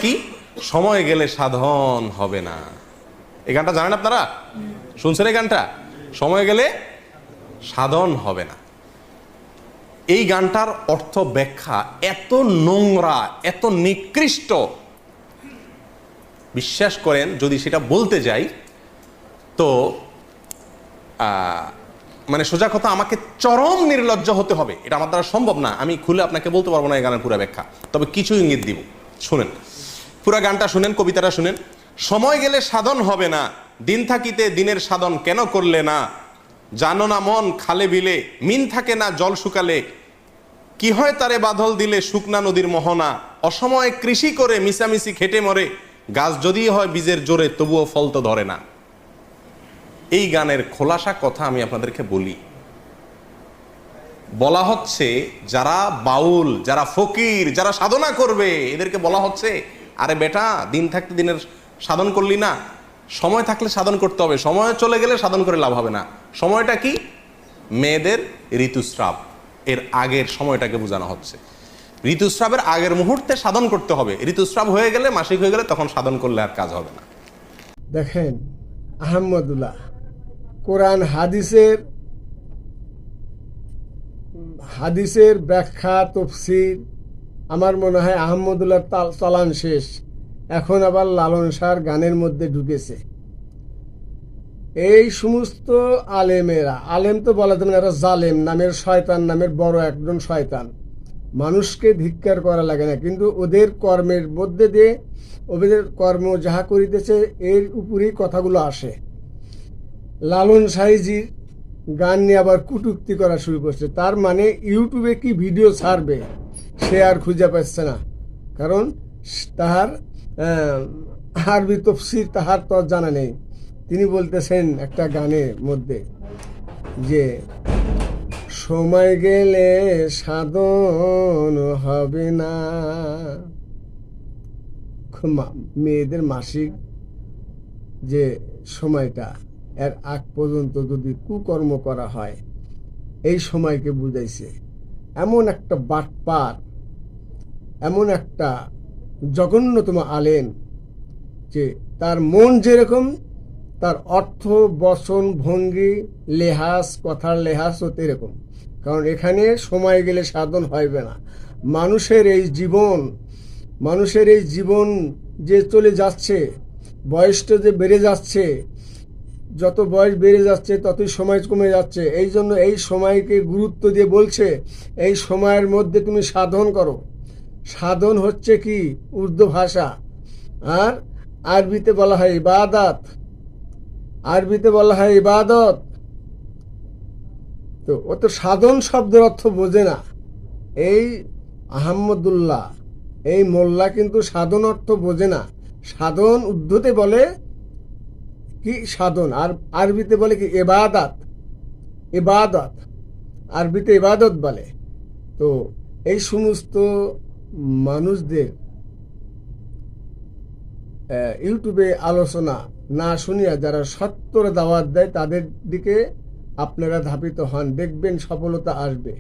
কি সময় গেলে সাধন হবে না। এই গানটা জানেন আপনারা? শুনছেন এই গানটা? সময় গেলে সাধন হবে না। এই গানটার অর্থ ব্যাখ্যা এত নোংরা, এত নিকৃষ্ট, বিশ্বাস করেন যদি সেটা বলতে যাই তো মানে সোজা কথা আমাকে চরম নির্লজ্জ হতে হবে। এটা আমার দ্বারা সম্ভব না, আমি খুলে আপনাকে বলতে পারবো না এই গানের পুরো ব্যাখ্যা, তবে কিছু ইঙ্গিত দিব। শুনেন, পুরা গানটা শুনেন, কবিতাটা শুনেন। সময় গেলে সাধন হবে না, দিন থাকিতে দিনের সাধন কেন করলে না? জানো না মন খালে বিলে মিন থাকে না জল শুকালে, কি হয় তারে বাদল দিলে শুকনা নদীর মোহনা, অসময়ে কৃষি করে মিশামিশি খেটে মরে, গাছ যদি হয় বীজের জোরে তবুও ফল তো ধরে না। এই গানের খোলাসা কথা আমি আপনাদেরকে বলি। বলা হচ্ছে যারা বাউল, যারা ফকির, যারা সাধনা করবে এদেরকে বলা হচ্ছে, আরে বেটা দিন থাকতে দিনের সাধন করলি না, সময় থাকলে সাধন করতে হবে, সময় চলে গেলে সাধন করে লাভ হবে না। সময়টা কি? মেয়েদের ঋতুস্রাব, এর আগের সময়টাকে বোঝানো হচ্ছে। ঋতুস্রাবের আগের মুহূর্তে সাধন করতে হবে, ঋতুস্রাব হয়ে গেলে, মাসিক হয়ে গেলে তখন সাধন করলে আর কাজ হবে না। দেখেন আহমদুল্লাহ কোরআন হাদিসের ব্যাখ্যা তফসির আমার মনে হয় আহমদুল্লাহর চালান শেষ, এখন আবার লালন শাহর গানের মধ্যে ঢুকেছে। এই সমস্ত আলেমেরা, আলেম তো বলা যাবে না, এরা জালেম নামের শয়তান নামের বড় একজন শয়তান। মানুষকে ধিক্কার করা লাগে না, কিন্তু ওদের কর্মের মধ্যে দিয়ে ওদের কর্ম যাহা করিতেছে এর উপরেই কথাগুলো আসে। লালন সাইজির গান নিয়ে আবার কটূক্তি করা শুরু করছে, তার মানে ইউটিউবে কি ভিডিও ছাড়বে সে আর খুঁজে পাচ্ছে না, কারণ তাহার আরবি তফসির তাহার তো জানা নেই। তিনি বলতেছেন একটা গানের মধ্যে যে সময় গেলে সাধন হবে না, মেয়েদের মাসিক যে সময়টা এর আগ পর্যন্ত যদি কুকর্ম করা হয় এই সময়কে বুঝাইছে। এমন একটা বাটপার, এমন একটা জঘন্যতম আলেম যে তার মন যেরকম তার অর্থ বচন ভঙ্গি লেহাজ, কথার লেহাজ হতে এরকম। কারণ এখানে সময় গেলে সাধন হইবে না। মানুষের এই জীবন যে চলে যাচ্ছে, বয়সটা যে বেড়ে যাচ্ছে, যত বয়স বেড়ে যাচ্ছে ততই সময় কমে যাচ্ছে। এই জন্য এই সময়কে গুরুত্ব দিয়ে বলছে এই সময়ের মধ্যে তুমি সাধন করো। সাধন হচ্ছে কি? উর্দু ভাষা, আর আরবিতে বলা হয় ইবাদত, আরবিতে বলা হয় ইবাদত। তো ও তো সাধন শব্দের অর্থ বোঝে না। এই আহমদুল্লাহ, এই মোল্লা কিন্তু সাধন অর্থ বোঝে না। সাধন উর্দুতে বলে কি সাধন, আর আরবিতে বলে কি ইবাদত, ইবাদত আরবিতে ইবাদত বলে। তো এই সমস্ত মানুষদের ইউটিউবে আলোচনা না শুনিয়া যারা সত্যর দাওয়াত দেয় তাদের দিকে আপনারা ধাবিত হন, দেখবেন সফলতা আসবে।